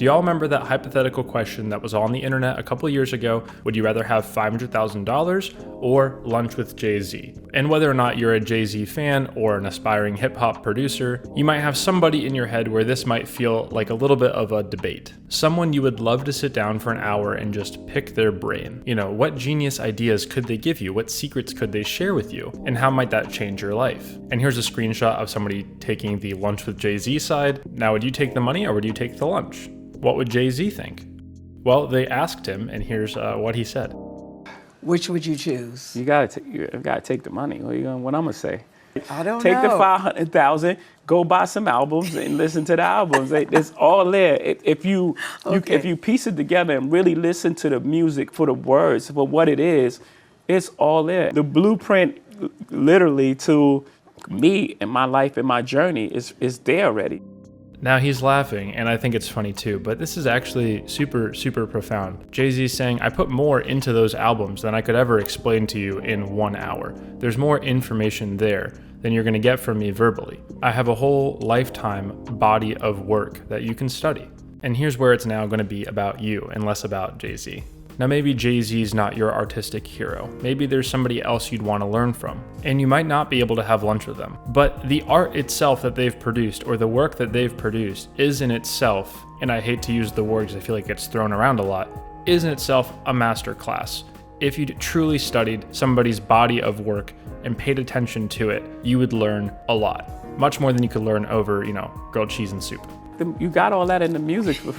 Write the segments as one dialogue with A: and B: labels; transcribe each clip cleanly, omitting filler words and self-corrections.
A: Do y'all remember that hypothetical question that was on the internet a couple years ago? Would you rather have $500,000 or lunch with Jay-Z? And whether or not you're a Jay-Z fan or an aspiring hip-hop producer, you might have somebody in your head where this might feel like a little bit of a debate. Someone you would love to sit down for an hour and just pick their brain. You know, what genius ideas could they give you? What secrets could they share with you? And how might that change your life? And here's a screenshot of somebody taking the lunch with Jay-Z side. Now, would you take the money or would you take the lunch? What would Jay-Z think? Well, they asked him, and here's what he said.
B: Which would you choose?
C: You gotta take the money. What I'm gonna say?
B: I don't
C: Take
B: know.
C: the 500,000, go buy some albums and listen to the albums. It's all there. If you piece it together and really listen to the music for the words, for what it is, it's all there. The blueprint, literally, to me and my life and my journey is there already.
A: Now he's laughing, and I think it's funny too, but this is actually super, super profound. Jay-Z's saying, I put more into those albums than I could ever explain to you in 1 hour. There's more information there than you're gonna get from me verbally. I have a whole lifetime body of work that you can study. And here's where it's now gonna be about you and less about Jay-Z. Now maybe Jay-Z's not your artistic hero. Maybe there's somebody else you'd want to learn from, and you might not be able to have lunch with them. But the art itself that they've produced, or the work that they've produced, is in itself, and I hate to use the word because I feel like it's thrown around a lot, is in itself a masterclass. If you truly studied somebody's body of work and paid attention to it, you would learn a lot. Much more than you could learn over, grilled cheese and soup.
C: You got all that in the music for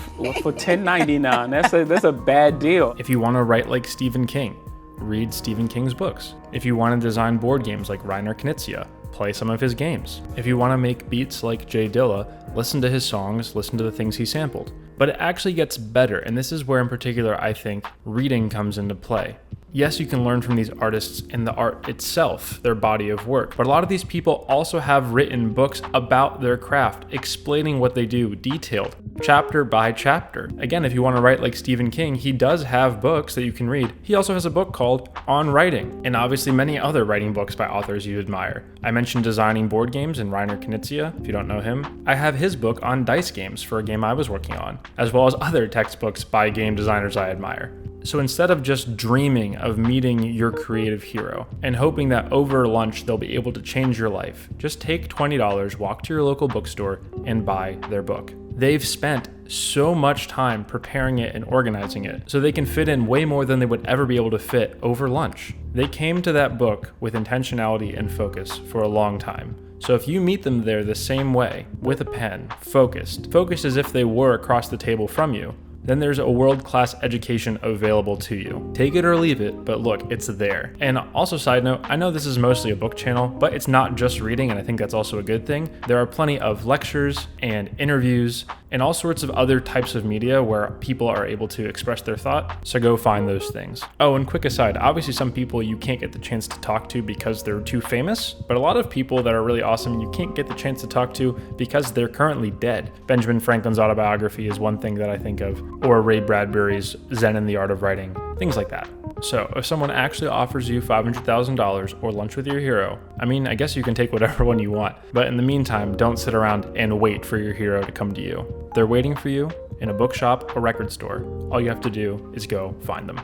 C: $10.99. That's a bad deal.
A: If you want to write like Stephen King, read Stephen King's books. If you want to design board games like Reiner Knizia, play some of his games. If you want to make beats like Jay Dilla, listen to his songs, listen to the things he sampled. But it actually gets better, and this is where in particular I think reading comes into play. Yes, you can learn from these artists in the art itself, their body of work, but a lot of these people also have written books about their craft, explaining what they do, detailed, chapter by chapter. Again, if you want to write like Stephen King, he does have books that you can read. He also has a book called On Writing, and obviously many other writing books by authors you admire. I mentioned designing board games and Reiner Knizia, if you don't know him. I have his book on dice games for a game I was working on, as well as other textbooks by game designers I admire. So instead of just dreaming of meeting your creative hero and hoping that over lunch they'll be able to change your life, just take $20, walk to your local bookstore, and buy their book. They've spent so much time preparing it and organizing it so they can fit in way more than they would ever be able to fit over lunch. They came to that book with intentionality and focus for a long time. So if you meet them there the same way, with a pen, focused as if they were across the table from you, then there's a world-class education available to you. Take it or leave it, but look, it's there. And also, side note, I know this is mostly a book channel, but it's not just reading, and I think that's also a good thing. There are plenty of lectures and interviews and all sorts of other types of media where people are able to express their thought, so go find those things. Oh, and quick aside, obviously some people you can't get the chance to talk to because they're too famous, but a lot of people that are really awesome you can't get the chance to talk to because they're currently dead. Benjamin Franklin's autobiography is one thing that I think of, or Ray Bradbury's Zen and the Art of Writing, things like that. So if someone actually offers you $500,000 or lunch with your hero, I guess you can take whatever one you want, but in the meantime, don't sit around and wait for your hero to come to you. They're waiting for you in a bookshop or record store. All you have to do is go find them.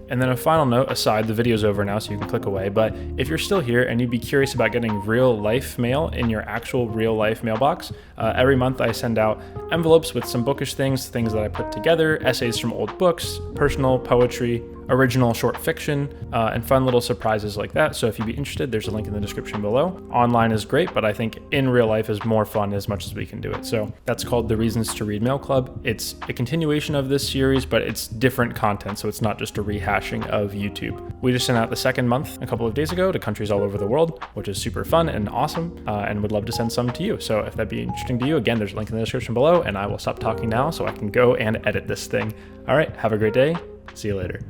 A: And then a final note aside, the video's over now, so you can click away, but if you're still here and you'd be curious about getting real life mail in your actual real life mailbox, every month I send out envelopes with some bookish things that I put together, essays from old books, personal poetry, original short fiction, and fun little surprises like that. So if you'd be interested, there's a link in the description below. Online is great, but I think in real life is more fun as much as we can do it. So that's called the Reasons to Read Mail Club. It's a continuation of this series, but it's different content, so it's not just a rehashing of YouTube. We just sent out the second month a couple of days ago to countries all over the world, which is super fun and awesome, and would love to send some to you. So if that'd be interesting to you, again, there's a link in the description below, and I will stop talking now so I can go and edit this thing. All right, have a great day. See you later.